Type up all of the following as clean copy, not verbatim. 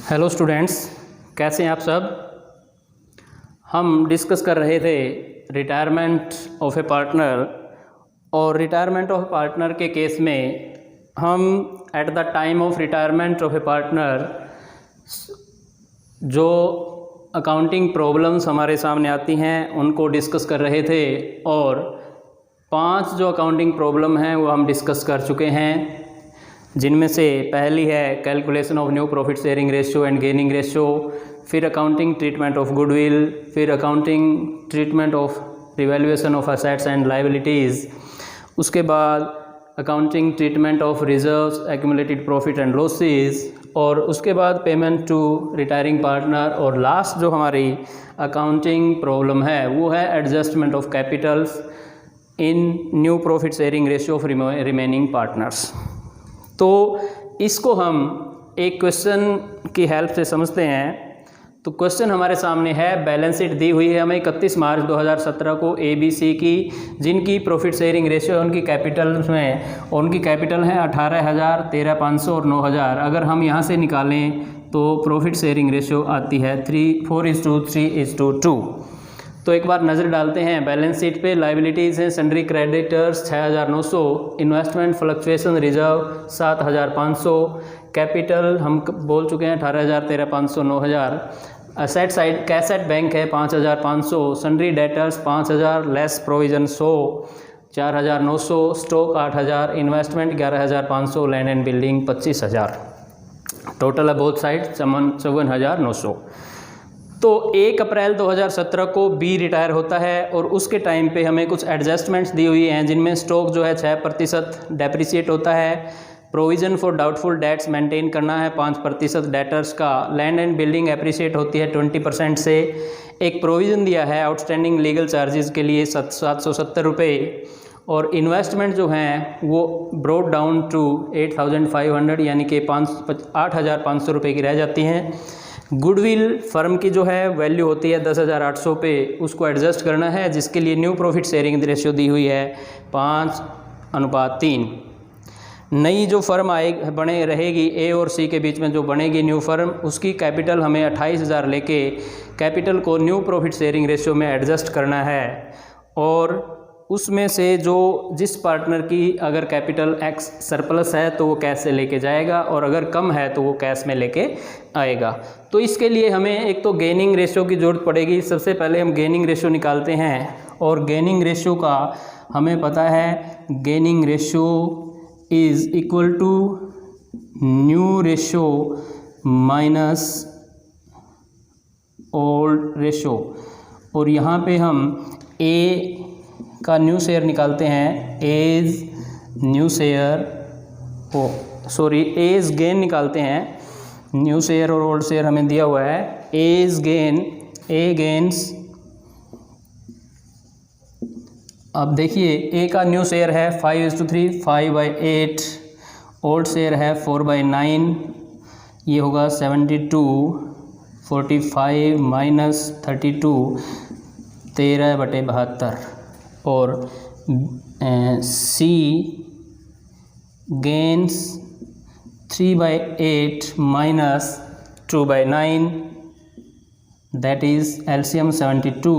Hello students, कैसे हैं आप सब। हम डिस्कस कर रहे थे रिटायरमेंट ऑफ ए पार्टनर, और रिटायरमेंट ऑफ ए पार्टनर के केस में हम at the time of retirement of A partner जो अकाउंटिंग प्रॉब्लम्स हमारे सामने आती हैं उनको डिस्कस कर रहे थे, और 5 जो अकाउंटिंग प्रॉब्लम हैं वो हम डिस्कस कर चुके हैं, जिनमें से पहली है calculation of new profit sharing ratio and gaining ratio, फिर अकाउंटिंग ट्रीटमेंट ऑफ गुडविल, फिर accounting treatment of revaluation of assets and liabilities, उसके बाद accounting treatment of reserves, accumulated profit and losses, और उसके बाद पेमेंट टू रिटायरिंग पार्टनर, और last जो हमारी अकाउंटिंग प्रॉब्लम है वो है adjustment of Capitals in new profit sharing ratio of remaining partners. तो इसको हम एक क्वेश्चन की हेल्प से समझते हैं। तो क्वेश्चन हमारे सामने है, बैलेंस शीट दी हुई है हमें 31 मार्च 2017 को ABC की, जिनकी प्रॉफिट शेयरिंग रेशियो उनकी कैपिटल में, उनकी कैपिटल है 18,000, 13,500 और 9,000। अगर हम यहाँ से निकालें तो प्रॉफिट शेयरिंग रेशियो आती है 4:3:2। तो एक बार नज़र डालते हैं बैलेंस शीट पे। लायबिलिटीज़ हैं sundry creditors 6,900, investment fluctuation reserve 7,500, capital हम बोल चुके हैं 18,000, 13,500, 9,000, असेट साइड कैसेट बैंक है 5,500, sundry debtors 5,000, less provision 100, 4,900, stock 8,000, investment 11,500, land and building 25,000, total है बोथ साइड 54,900। तो 1 अप्रैल 2017 को बी रिटायर होता है, और उसके टाइम पे हमें कुछ एडजस्टमेंट्स दी हुई हैं, जिनमें स्टॉक जो है 6% डेप्रिसिएट होता है, provision for doubtful dates maintain करना है 5% डेटर्स का, लैंड एंड बिल्डिंग एप्रिशिएट होती है 20% से, एक प्रोविज़न दिया है आउटस्टैंडिंग लीगल चार्जेस के लिए 770 रुपये, और इन्वेस्टमेंट जो हैं वो ब्रॉट डाउन टू 8,500 यानी कि 8,500 रुपये की रह जाती हैं। गुडविल फर्म की जो है वैल्यू होती है 10,800 पे, उसको एडजस्ट करना है, जिसके लिए न्यू प्रॉफिट शेयरिंग रेशियो दी हुई है 5:3। नई जो फर्म बने रहेगी ए और सी के बीच में जो बनेगी न्यू फर्म, उसकी कैपिटल हमें 28,000 लेके कैपिटल को न्यू प्रॉफिट शेयरिंग रेशियो में एडजस्ट करना है, और उसमें से जो जिस पार्टनर की अगर कैपिटल एक्स सरप्लस है तो वो कैश से लेके जाएगा, और अगर कम है तो वो कैश में लेके आएगा। तो इसके लिए हमें एक तो गेनिंग रेशियो की ज़रूरत पड़ेगी। सबसे पहले हम गेनिंग रेशियो निकालते हैं, और गेनिंग रेशियो का हमें पता है, gaining ratio is equal to new ratio minus old ratio, और यहाँ पे हम ए का न्यू शेयर निकालते हैं, as new share as gain निकालते हैं। न्यू शेयर और ओल्ड शेयर हमें दिया हुआ है, एज गेन, ए गेन्स। अब देखिए ए का न्यू शेयर है 5:3, 5/8, ओल्ड शेयर है 4/9, ये होगा 72, 45 माइनस 32, 13/72, और C gains 3/8 minus 2/9, that is LCM 72,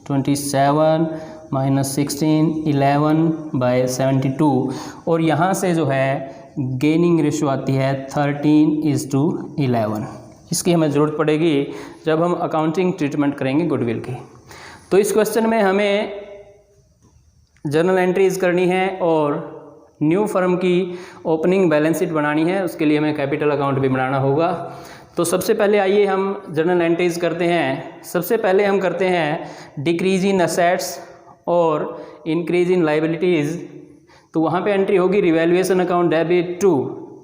27 minus 16, 11/72, और यहाँ से जो है गेनिंग रेशियो आती है 13:11। इसकी हमें ज़रूरत पड़ेगी जब हम अकाउंटिंग ट्रीटमेंट करेंगे गुडविल की। तो इस क्वेश्चन में हमें जर्नल एंट्रीज़ करनी है और न्यू फर्म की ओपनिंग बैलेंस शीट बनानी है, उसके लिए हमें कैपिटल अकाउंट भी बनाना होगा। तो सबसे पहले आइए हम जर्नल एंट्रीज़ करते हैं। सबसे पहले हम करते हैं डिक्रीज इन असेट्स और इंक्रीज इन लायबिलिटीज़। तो वहाँ पे एंट्री होगी रिवैल्यूएशन अकाउंट डेबिट टू।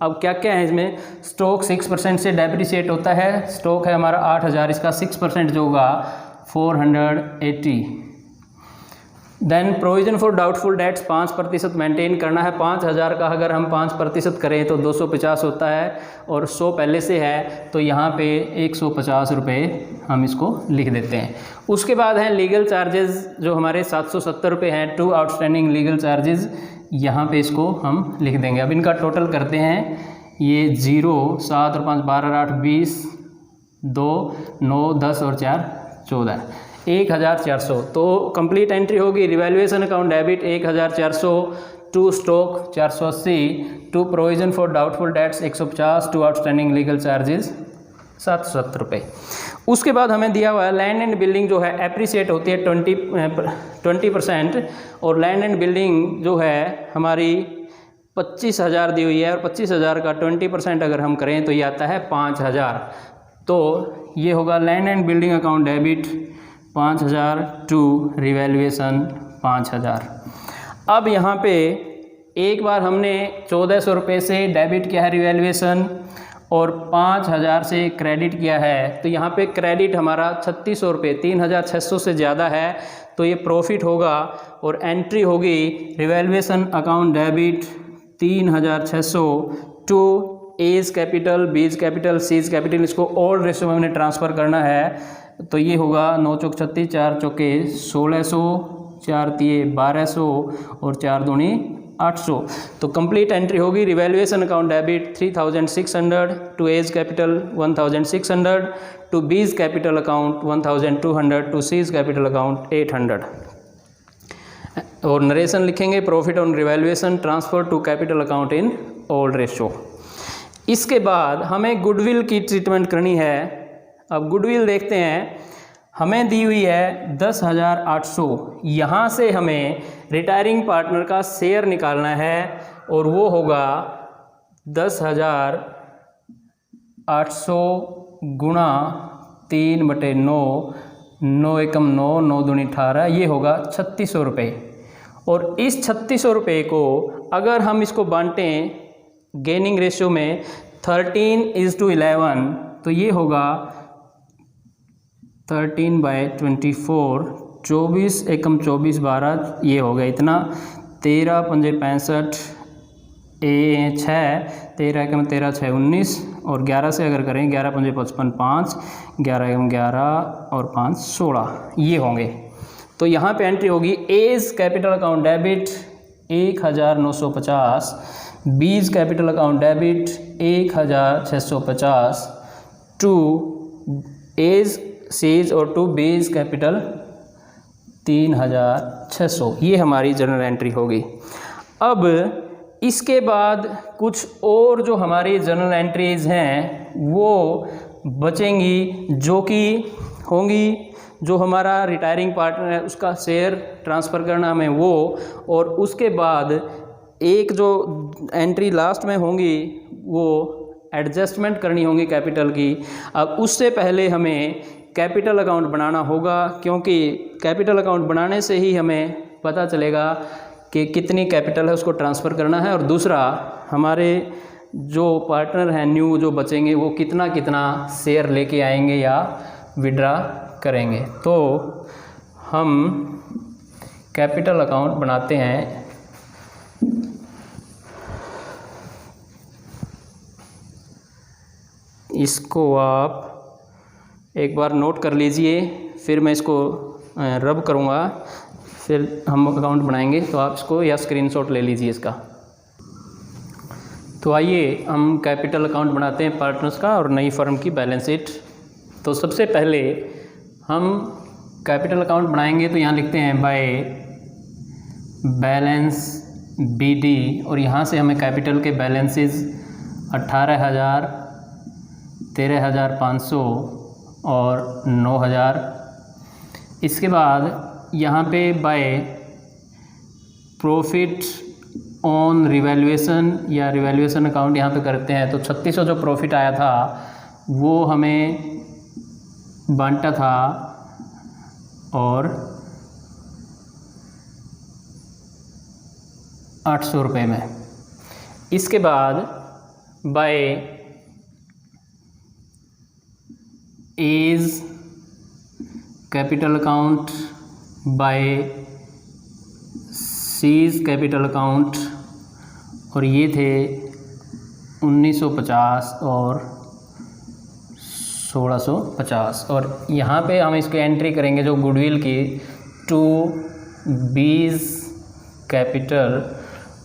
अब क्या क्या है इसमें, स्टॉक 6% से डेप्रिसिएट होता है, स्टॉक है हमारा 8,000, इसका 6% जो होगा 480। Then provision for doubtful debts 5% maintain करना है। 5,000 का अगर हम 5% करें तो 250 होता है, और 100 पहले से है तो यहाँ पे 150 रुपये हम इसको लिख देते हैं। उसके बाद हैं लीगल चार्जेस जो हमारे 770 रुपये हैं, 2 आउटस्टैंडिंग लीगल चार्जेस, यहाँ पे इसको हम लिख देंगे। अब इनका टोटल करते हैं, ये 0, 7 और 5 12 8 20, 2 9 10 और 4 14, 1400। तो कंप्लीट एंट्री होगी revaluation account debit 1400, to stock 480, to provision for doubtful debts 150, to outstanding legal charges 770 रुपये। उसके बाद हमें दिया हुआ है लैंड एंड बिल्डिंग जो है एप्रिसिएट होती है 20%, और लैंड एंड बिल्डिंग जो है हमारी 25,000 दी हुई है, और 25,000 का 20% अगर हम करें तो ये आता है 5,000। तो ये होगा land and building account debit 5,000 to revaluation 5,000। अब यहाँ पे एक बार हमने 1,400 रुपये से डेबिट किया है रिवैल्यूएशन और 5,000 से क्रेडिट किया है, तो यहाँ पे क्रेडिट हमारा 3,600 रुपये, 3,600 से ज़्यादा है, तो ये प्रॉफिट होगा और एंट्री होगी revaluation account debit 3,600 to A's capital, B's capital, C's capital. इसको ओल्ड रेशो में हमने ट्रांसफ़र करना है, तो ये होगा 9 चौक 36, 4 चौके 1600, 4 तिये 1200 और 4 दूनी 800। तो कंप्लीट एंट्री होगी revaluation account debit 3,600 to A's capital 1,600 to B's capital account 1,200 to C's capital account 800। और नरेशन लिखेंगे profit on revaluation transfer to capital account in old ratio. इसके बाद हमें गुडविल की ट्रीटमेंट करनी है। अब गुडविल देखते हैं, हमें दी हुई है 10,800। यहाँ से हमें रिटायरिंग पार्टनर का शेयर निकालना है और वो होगा 10,800 गुणा 3/9, 9 एकम 9, 9 दूनी 18, ये होगा 3,600 रुपये। और इस 3,600 रुपये को अगर हम इसको बांटें गेनिंग रेशियो में 13:11, तो ये होगा 13/24, 24 एकम 24 12, ये हो गया इतना 13 पंजे 65, 6, 13 एकम 13 6 19, और 11 से अगर करें 11 पंजे 55 5, 11 एकम 11 और 5 16, ये होंगे। तो यहाँ पे एंट्री होगी as capital account debit 1,950, B's capital account debit 1,650 to A's C's और टू बीज कैपिटल 3,600। ये हमारी जनरल एंट्री होगी। अब इसके बाद कुछ और जो हमारी जनरल एंट्रीज हैं वो बचेंगी, जो कि होंगी जो हमारा रिटायरिंग पार्टनर है उसका शेयर ट्रांसफ़र करना हमें वो, और उसके बाद एक जो एंट्री लास्ट में होंगी वो एडजस्टमेंट करनी होगी कैपिटल की। अब उससे पहले हमें कैपिटल अकाउंट बनाना होगा, क्योंकि कैपिटल अकाउंट बनाने से ही हमें पता चलेगा कि कितनी कैपिटल है उसको ट्रांसफ़र करना है, और दूसरा हमारे जो पार्टनर हैं न्यू जो बचेंगे वो कितना कितना शेयर लेके आएंगे या विड्रा करेंगे। तो हम कैपिटल अकाउंट बनाते हैं। इसको आप एक बार नोट कर लीजिए, फिर मैं इसको रब करूँगा, फिर हम अकाउंट बनाएंगे, तो आप इसको या स्क्रीनशॉट ले लीजिए इसका। तो आइए हम कैपिटल अकाउंट बनाते हैं पार्टनर्स का और नई फर्म की बैलेंस शीट। तो सबसे पहले हम कैपिटल अकाउंट बनाएंगे, तो यहाँ लिखते हैं बाय बैलेंस बीडी, और यहाँ से हमें कैपिटल के बैलेंसेस 18,000, 13,500 और 9,000। इसके बाद यहाँ पे बाय प्रॉफिट ऑन रिवैल्यूएशन या रिवैल्यूएशन अकाउंट यहाँ पे करते हैं, तो 3,600 जो प्रॉफिट आया था वो हमें बांटा था और 800 रुपये में। इसके बाद by A's capital account, by C's capital account, और ये थे 1950 और 1650। और यहाँ पे हम इसकी एंट्री करेंगे जो गुडविल की टू बीज कैपिटल,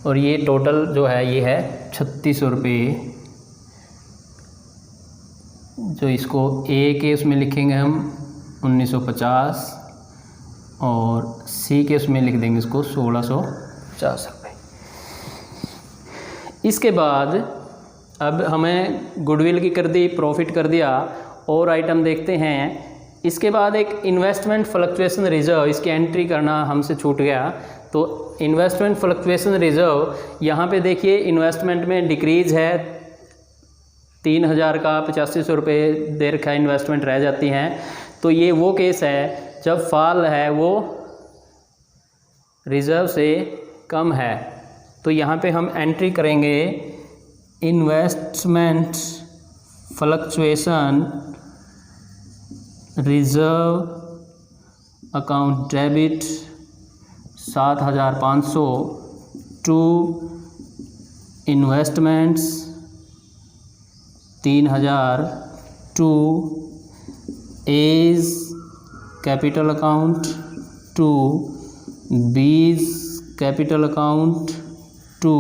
और ये टोटल जो है ये है 3,600 रुपये जो इसको ए के उसमें लिखेंगे हम 1950 और सी के उसमें लिख देंगे इसको 1650 रुपये। इसके बाद अब हमें गुडविल की कर दी, प्रॉफिट कर दिया, और आइटम देखते हैं। इसके बाद एक इन्वेस्टमेंट फ्लक्चुएशन रिजर्व, इसकी एंट्री करना हमसे छूट गया। तो इन्वेस्टमेंट फ्लक्चुएशन रिजर्व, यहाँ पे देखिए इन्वेस्टमेंट में डिक्रीज़ है, 3000 का 8500 रुपये दे रखा इन्वेस्टमेंट रह जाती हैं। तो ये वो केस है जब फॉल है वो रिज़र्व से कम है। तो यहाँ पे हम एंट्री करेंगे investment fluctuation reserve account debit 7500 to investments 3000 to A's capital account to B's capital account to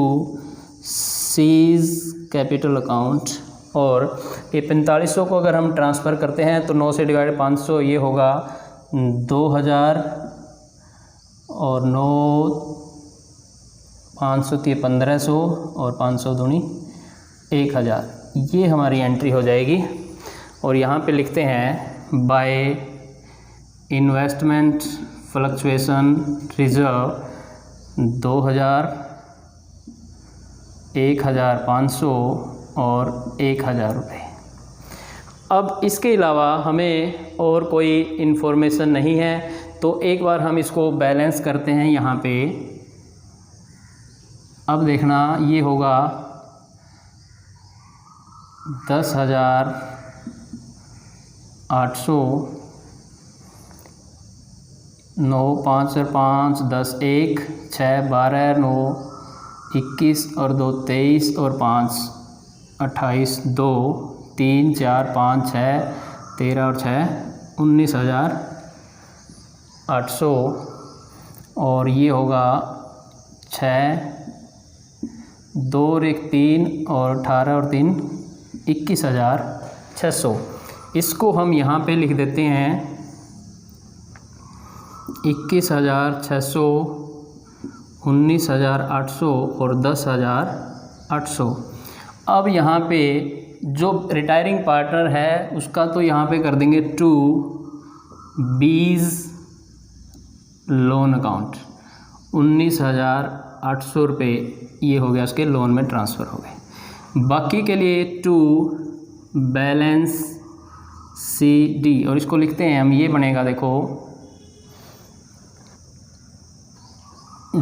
C's capital account. और ये 4500 को अगर हम ट्रांसफ़र करते हैं तो 9 से डिवाइड 500 ये होगा 2000 और 9 500 तो ये 1500 और 500 दूनी 1000। ये हमारी एंट्री हो जाएगी। और यहाँ पे लिखते हैं बाय इन्वेस्टमेंट फ्लक्चुएशन रिज़र्व 2000, 1500 और 1000 रुपये। अब इसके अलावा हमें और कोई इन्फॉर्मेशन नहीं है, तो एक बार हम इसको बैलेंस करते हैं यहाँ पे। अब देखना ये होगा 10,800, 9 5 और 5 10 1 6 12 9 21 और 2 23 और 5 28 2 3 4 5 6 13 और 6 19,800। और ये होगा 6 2 और 1 3 और 18 और 3 21,600। इसको हम यहाँ पे लिख देते हैं 21,600, 19,800 और 10,800। अब यहाँ पे जो रिटायरिंग पार्टनर है उसका तो यहाँ पे कर देंगे टू बीज लोन अकाउंट 19,800 रुपये ये हो गया, उसके लोन में ट्रांसफ़र हो गए। बाकी के लिए टू बैलेंस सी डी, और इसको लिखते हैं हम, ये बनेगा देखो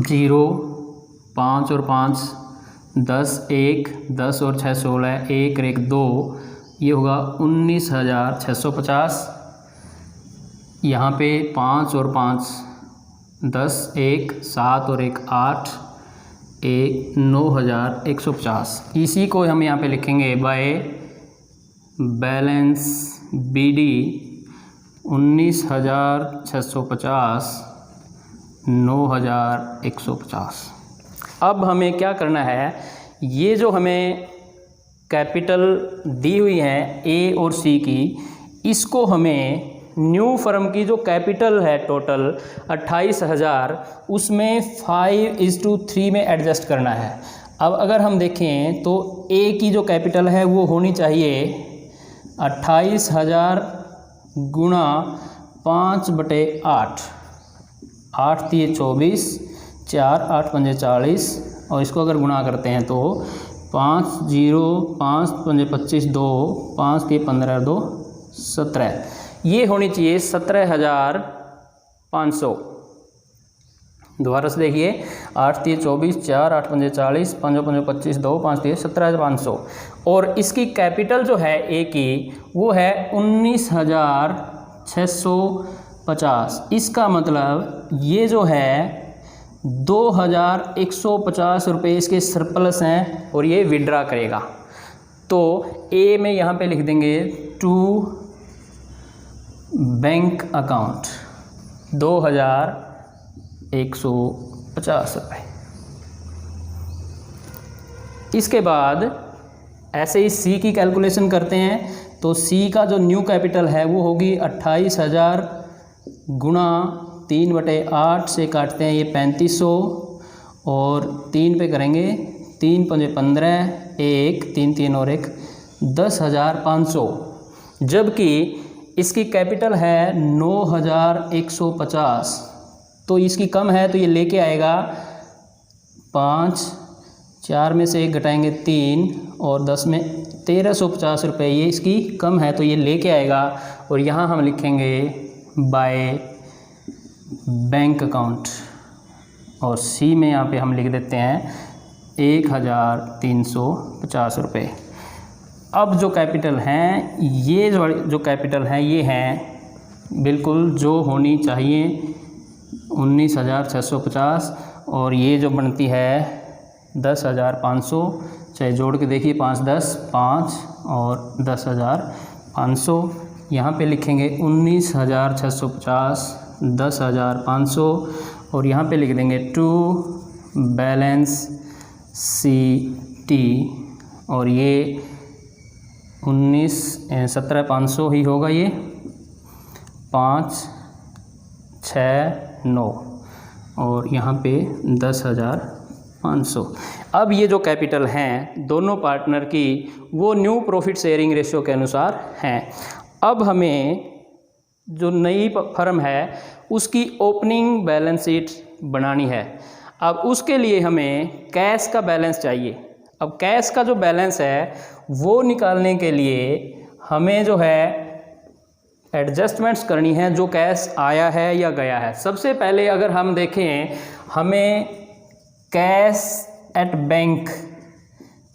0 5 और 5 10 1 10 और 6 16 1 और 1 2 ये होगा 19,650। यहाँ पे 5 और 5 10 1 7 और 1 8 1 9,150। इसी को हम यहाँ पे लिखेंगे बाय बैलेंस बी डी 19,650 9,150। अब हमें क्या करना है, ये जो हमें कैपिटल दी हुई है ए और सी की, इसको हमें न्यू फर्म की जो कैपिटल है टोटल 28,000 उसमें 5:3 में एडजस्ट करना है। अब अगर हम देखें तो ए की जो कैपिटल है वो होनी चाहिए 28,000 गुणा 5/8, 8 3 24 4 8 5 40, और इसको अगर गुणा करते हैं तो 5 0 5 5 25 2 5 3 15 2 17, ये होनी चाहिए 17,500। दोबारा से देखिए 8 3 24 4 8 5 40 5 5 25 2 5 3 17,500। और इसकी कैपिटल जो है ए की वो है 19,650। इसका मतलब ये जो है 2,150 रुपये इसके सरप्लस हैं और ये विड्रा करेगा। तो ए में यहाँ पे लिख देंगे टू बैंक अकाउंट 2,150 रुपये। इसके बाद ऐसे ही सी की कैलकुलेशन करते हैं तो सी का जो न्यू कैपिटल है वो होगी 28,000 गुणा 3/8 से काटते हैं ये 3500 और 3 पे करेंगे 3 पंजे 15, 1 3 3 और 1 10,500, जबकि इसकी कैपिटल है 9,150, तो इसकी कम है तो ये लेके आएगा 5, 4 में से 1 घटाएंगे 3 और 10 में 1,350 रुपये, ये इसकी कम है तो ये लेके आएगा। और यहाँ हम लिखेंगे बाय बैंक अकाउंट और सी में यहाँ पे हम लिख देते हैं 1,350 रुपये। अब जो कैपिटल हैं, ये जो कैपिटल हैं ये हैं बिल्कुल जो होनी चाहिए 19,650 और ये जो बनती है 10,500, चाहे जोड़ के देखिए 5 10 5 और 10,500, यहाँ पे लिखेंगे 19,650 10,500 और यहाँ पे लिख देंगे टू बैलेंस CT और ये 17,500 ही होगा, ये 5 6 9 और यहाँ पे 10,500। अब ये जो कैपिटल हैं दोनों पार्टनर की वो न्यू प्रॉफिट शेयरिंग रेशियो के अनुसार हैं। अब हमें जो नई फर्म है उसकी ओपनिंग बैलेंस शीट बनानी है। अब उसके लिए हमें कैश का बैलेंस चाहिए। अब कैश का जो बैलेंस है वो निकालने के लिए हमें जो है एडजस्टमेंट्स करनी है जो कैश आया है या गया है। सबसे पहले अगर हम देखें, हमें कैश एट बैंक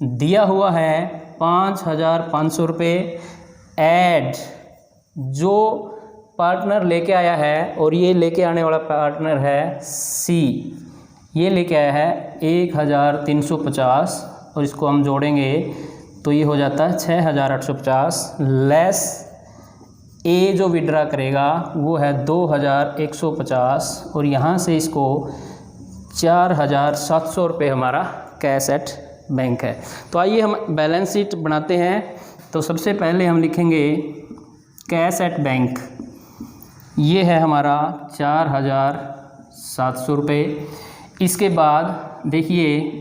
दिया हुआ है 5,500 रुपये, ऐड जो पार्टनर लेके आया है और ये लेके आने वाला पार्टनर है सी, ये लेके आया है 1,350 और इसको हम जोड़ेंगे तो ये हो जाता है 6,850, लेस ए जो विड्रा करेगा वो है 2,150 और यहाँ से इसको 4,700 रुपये हमारा कैश एट बैंक है। तो आइए हम बैलेंस शीट बनाते हैं। तो सबसे पहले हम लिखेंगे कैश एट बैंक, ये है हमारा 4,700 रुपये। इसके बाद देखिए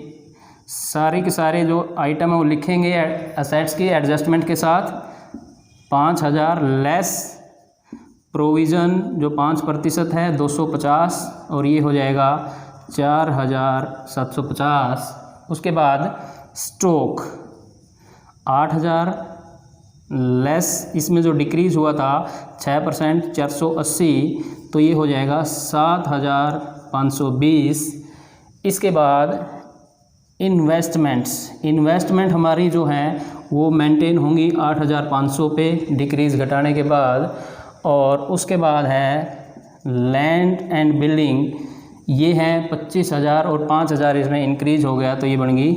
सारे के सारे जो आइटम है वो लिखेंगे असेट्स के एडजस्टमेंट के साथ, 5,000 लेस प्रोविज़न जो 5% है 250 और ये हो जाएगा 4,750। उसके बाद स्टॉक 8,000 लेस इसमें जो डिक्रीज़ हुआ था 6% 480 तो ये हो जाएगा 7,520। इसके बाद इन्वेस्टमेंट हमारी जो हैं वो मेंटेन होंगी 8,500 पे डिक्रीज़ घटाने के बाद। और उसके बाद है लैंड एंड बिल्डिंग, ये हैं 25,000 और 5,000 इसमें इंक्रीज़ हो गया तो ये बन गई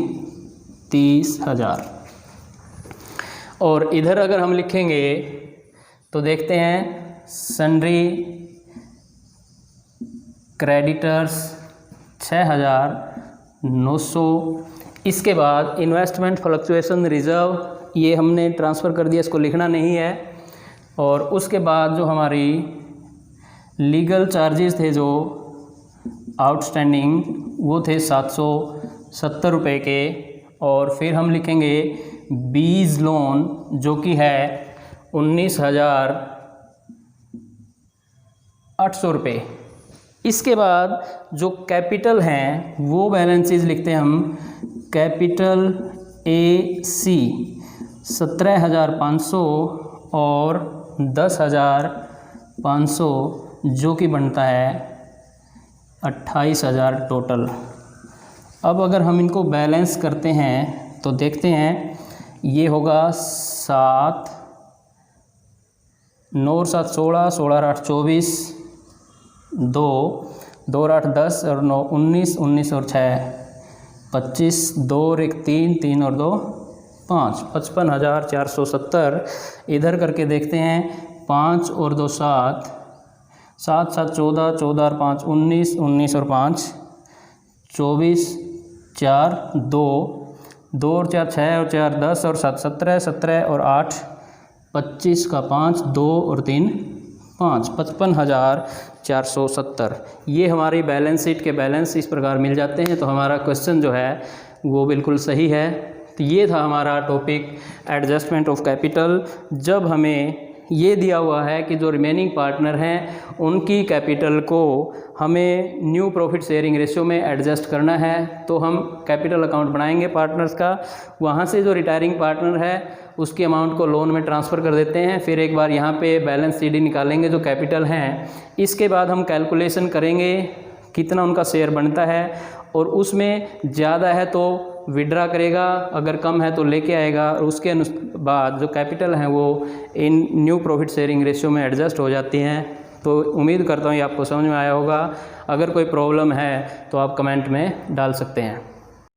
30,000। और इधर अगर हम लिखेंगे तो देखते हैं सन्ड्री क्रेडिटर्स 6,900। इसके बाद इन्वेस्टमेंट फ्लक्चुएशन रिज़र्व ये हमने ट्रांसफ़र कर दिया, इसको लिखना नहीं है। और उसके बाद जो हमारी लीगल चार्जेस थे जो आउटस्टैंडिंग वो थे 770 रुपये के। और फिर हम लिखेंगे बीज लोन जो कि है 19,800 रुपये। इसके बाद जो कैपिटल हैं वो बैलेंसेस लिखते हैं हम, कैपिटल AC 17,500 और 10,500 जो कि बनता है 28,000 टोटल। अब अगर हम इनको बैलेंस करते हैं तो देखते हैं ये होगा 7 9 और 7 16 16 और 8 24 2 2 और 8 10 और 9 19 19 और 6 25 2 और 1 3 3 और 2 5 55,470। इधर करके देखते हैं 5 और 2 7 7 7 14 14 और 5 19 19 और 5 24 4 2 2 और 4 6 और 4 10 और 7 17, 17 और 8 25 का 5, 2 और 3 5, 55,470। ये हमारी बैलेंस शीट के बैलेंस इस प्रकार मिल जाते हैं। तो हमारा क्वेश्चन जो है वो बिल्कुल सही है। तो ये था हमारा टॉपिक एडजस्टमेंट ऑफ कैपिटल। जब हमें ये दिया हुआ है कि जो रिमेनिंग पार्टनर हैं उनकी कैपिटल को हमें न्यू प्रॉफिट शेयरिंग रेशियो में एडजस्ट करना है, तो हम कैपिटल अकाउंट बनाएंगे पार्टनर्स का। वहाँ से जो रिटायरिंग पार्टनर है उसके अमाउंट को लोन में ट्रांसफ़र कर देते हैं। फिर एक बार यहाँ पे बैलेंस सीडी निकालेंगे जो कैपिटल हैं। इसके बाद हम कैलकुलेशन करेंगे कितना उनका शेयर बनता है, और उसमें ज़्यादा है तो विड्रा करेगा, अगर कम है तो लेके आएगा, और उसके बाद जो कैपिटल हैं वो इन न्यू प्रॉफिट शेयरिंग रेशियो में एडजस्ट हो जाती हैं। तो उम्मीद करता हूँ ये आपको समझ में आया होगा। अगर कोई प्रॉब्लम है तो आप कमेंट में डाल सकते हैं।